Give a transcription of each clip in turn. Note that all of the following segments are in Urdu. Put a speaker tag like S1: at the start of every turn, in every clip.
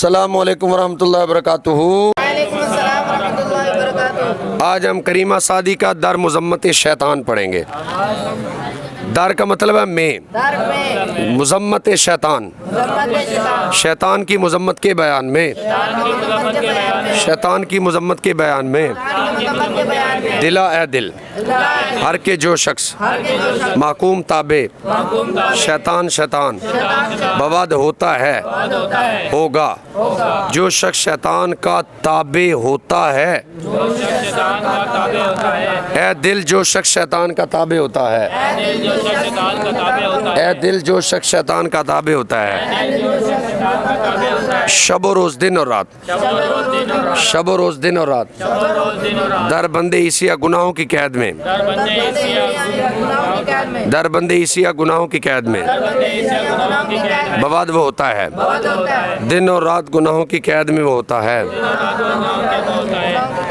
S1: السلام علیکم ورحمۃ اللہ وبرکاتہ۔
S2: وعلیکم السلام ورحمۃ اللہ وبرکاتہ۔
S1: آج ہم کریمہ سعدی کا در مذمت شیطان پڑھیں گے۔ در کا مطلب ہے میں،
S2: در میں
S1: مذمت شیطان،
S2: مذمت شیطان،
S1: شیطان کی مذمت کے بیان میں،
S2: مذمت کے بیان میں،
S1: شیطان کی مذمت کے بیان میں،
S2: مذمت کے بیان میں،
S1: دلا اے دل ہر کے جو شخص محکوم تابع شیطان شیطان بواد ہوتا ہے ہوگا، جو شخص شیطان کا تابع ہوتا ہے، اے دل جو شخص شیطان کا تابع ہوتا ہے، اے دل جو شخص شیطان کا تابع ہوتا ہے، شب و روز دن اور رات، شب و روز دن اور رات در بندے عیسیہ گناہوں کی قید میں، در بندے عیسیہ گناہوں کی قید میں بواد وہ ہوتا ہے، دن اور رات گناہوں کی قید میں وہ ہوتا ہے،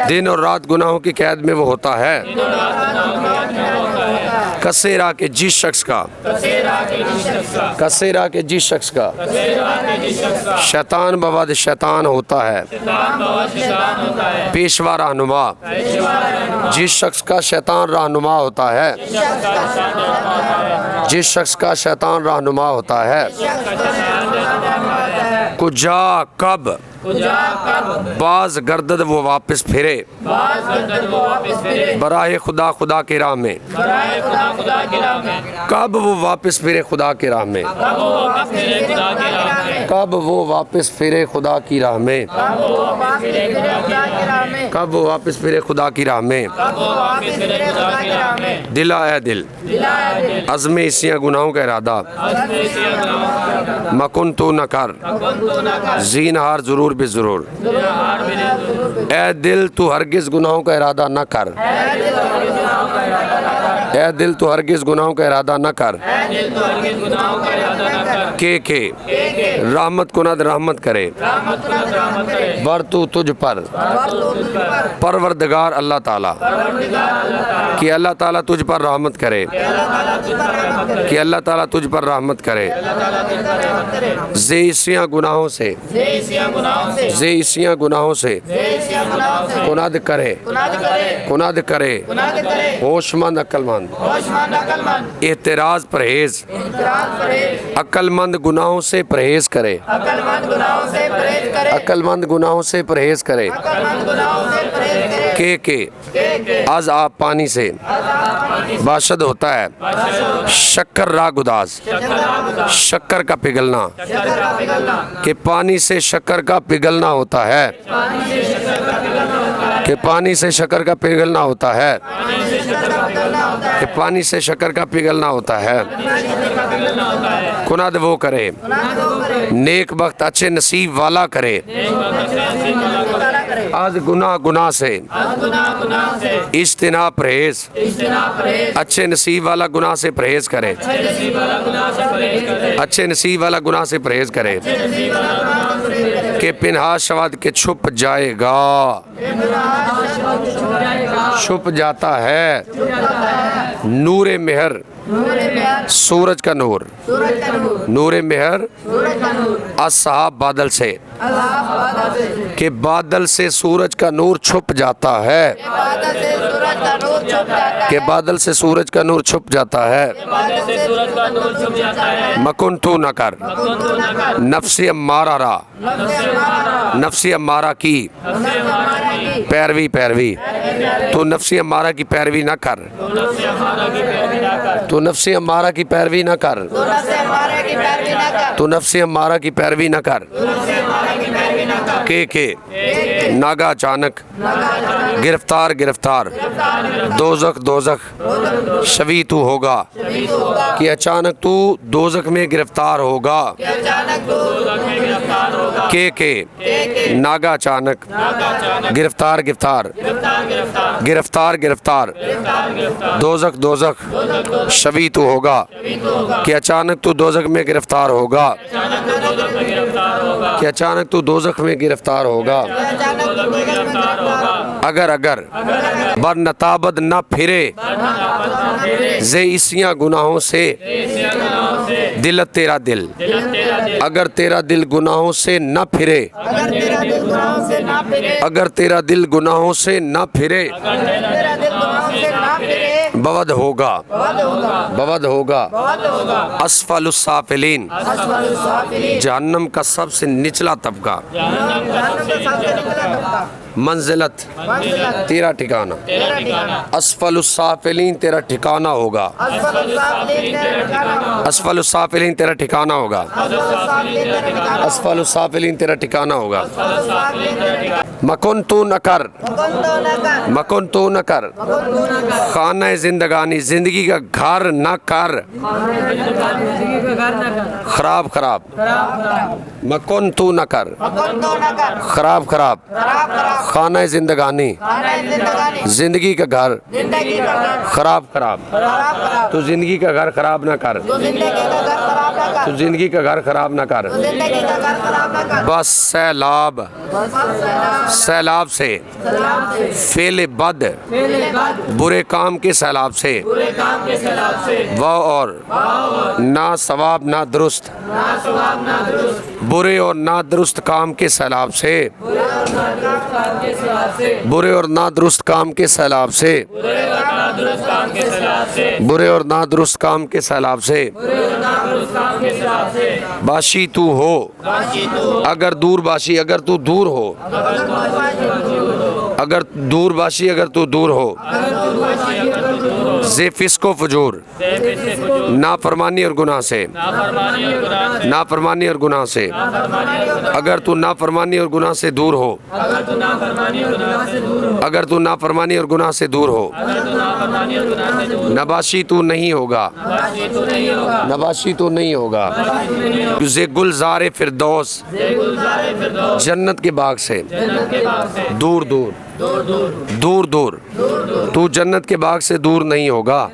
S1: دن اور رات گناہوں کی قید میں وہ ہوتا ہے، کسیرا کے جس شخص کا، کسیرا کے جس شخص کا شیطان بواد شیطان ہوتا ہے، پیشوا رہنما، جس شخص کا شیطان رہنما ہوتا ہے، جس شخص کا شیطان رہنما ہوتا ہے، کجا کب باز گردد وہ واپس پھرے، براہ خدا خدا کی راہ میں، کب وہ واپس پھرے خدا کی راہ میں، کب وہ واپس پھرے خدا کی راہ میں، کب وہ واپس پھرے خدا کی راہ میں، دلا اے دل عزم عیسیہ گناہوں کا ارادہ مکن تو نہ کر، زینہار ضرور بے ضرور، اے دل تو ہرگز گناہوں کا ارادہ نہ کر، اے دل تو ہرگز گناہوں کا ارادہ نہ کر، کہ رحمت کند رحمت کرے، ور تو تجھ پر پروردگار اللہ تعالیٰ، کہ اللہ تعالیٰ تجھ پر رحمت کرے، کہ اللہ تعالیٰ تجھ پر رحمت کرے، زیسیاں گناہوں سے، زیسیاں گناہوں سے کند کرے، کند کرے ہوش مند عقل مند، اعتراض پرہیز، عقل مند گناہوں سے پرہیز کرے، عقل مند گناہوں سے پرہیز کرے، کہ از آب پانی سے باشد ہوتا ہے شکر را گداز، شکر کا پگھلنا، کہ پانی سے شکر کا پگھلنا ہوتا ہے، کہ پانی سے شکر کا پگھلنا ہوتا ہے، کہ پانی سے شکر کا پگھلنا ہوتا ہے، کند وہ کرے نیک بخت اچھے نصیب والا کرے، آج گناہ گناہ سے اجتناب پرہیز، اچھے نصیب والا گناہ سے پرہیز کرے، اچھے نصیب والا گناہ سے پرہیز کرے، کہ پنہا شواد کے چھپ جائے گا، چھپ جاتا ہے نور مہر سورج کا نور، نور مہر اصحاب بادل سے، کہ بادل سے سورج کا نور چھپ جاتا ہے، کہ بادل سے سورج کا نور چھپ جاتا ہے، مکن تو نہ کر نفس امارہ را، نفس امارہ کی پیروی، پیروی تو نفس امارہ کی پیروی نہ کر، تو نفس امارہ کی پیروی نہ کر، تو نفس امارہ کی پیروی نہ کر، کہ ناگا اچانک گرفتار گرفتار دوزخ دوزخ شوی تو ہوگا، کہ اچانک تو دوزخ میں گرفتار ہوگا، کہ ناگا اچانک گرفتار گرفتار گرفتار گرفتار دوزخ دوزخ شوی تو ہوگا، کہ اچانک تو دوزخ میں گرفتار ہوگا، کہ اچانک تو دوزخ میں گرفتار ہوگا
S2: اچانک تو دوزخ میں گرفتار ہوگا
S1: اگر برنتابد نہ پھرے زے اسیاں گناہوں سے دل تیرا دل اگر تیرا دل گناہوں سے نہ پھرے
S2: اگر تیرا دل گناہوں سے نہ پھرے
S1: اگر تیرا دل گناہوں سے نہ پھرے
S2: تیرا دل گناہوں سے نہ پھرے
S1: بود ہوگا
S2: بد ہوگا
S1: اسفل السافلین
S2: اسفل السافلین
S1: جہنم کا سب سے نچلا طبقہ
S2: جہنم کا سب سے نچلا طبقہ
S1: منزلت
S2: منزلت
S1: تیرا ٹھکانہ
S2: تیرا ٹھکانہ
S1: اسفل السافلین تیرا ٹھکانہ ہوگا
S2: اسفل السافلین تیرا ٹھکانہ ہوگا
S1: اسفل السافلین تیرا ٹھکانہ ہوگا
S2: اسفل السافلین تیرا ٹھکانہ ہوگا
S1: اسفل السافلین تیرا ٹھکانہ ہوگا
S2: السافلین تیرا ٹھکانہ
S1: مکن تو نہ کر
S2: مکن تو نہ کر
S1: خانہ زندگانی زندگی کا گھر نہ کر خراب مکن تو نہ کر
S2: مکن تو نہ کر
S1: خراب خانہ زندگانی
S2: زندگانی
S1: زندگی کا گھر
S2: زندگی کا گھر
S1: خراب تو زندگی کا گھر خراب نہ کر
S2: تو زندگی کا گھر خراب نہ کر
S1: تو زندگی کا گھر خراب نہ کر
S2: زندگی کا گھر خراب نہ کر
S1: بس سیلاب سے فعل بد برے کام کے سیلاب سے وہ اور نہ ثواب نہ درست برے اور نہ درست کام کے سیلاب سے برے اور نہ درست کام کے سیلاب سے برے اور نہ درست کام کے سیلاب سے باشی تو ہو اگر دور باشی اگر تو دور ہو اگر دور باشی اگر تو دور ہو زے فسق و فجور نافرمانی اور گناہ سے نافرمانی اور گناہ سے اگر تو نافرمانی اور گناہ سے دور ہو اگر تو نافرمانی اور گناہ سے دور ہو نباشی تو نہیں ہوگا نباشی تو نہیں ہوگا زے گلزار فردوس جنت کے باغ سے دور تو جنت کے باغ سے دور نہیں ہوگا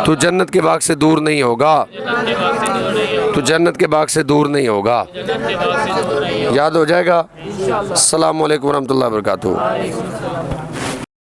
S1: تو جنت کے باغ سے دور نہیں ہوگا تو جنت کے باغ سے دور نہیں ہوگا یاد ہو جائے گا السلام علیکم ورحمۃ اللہ وبرکاتہ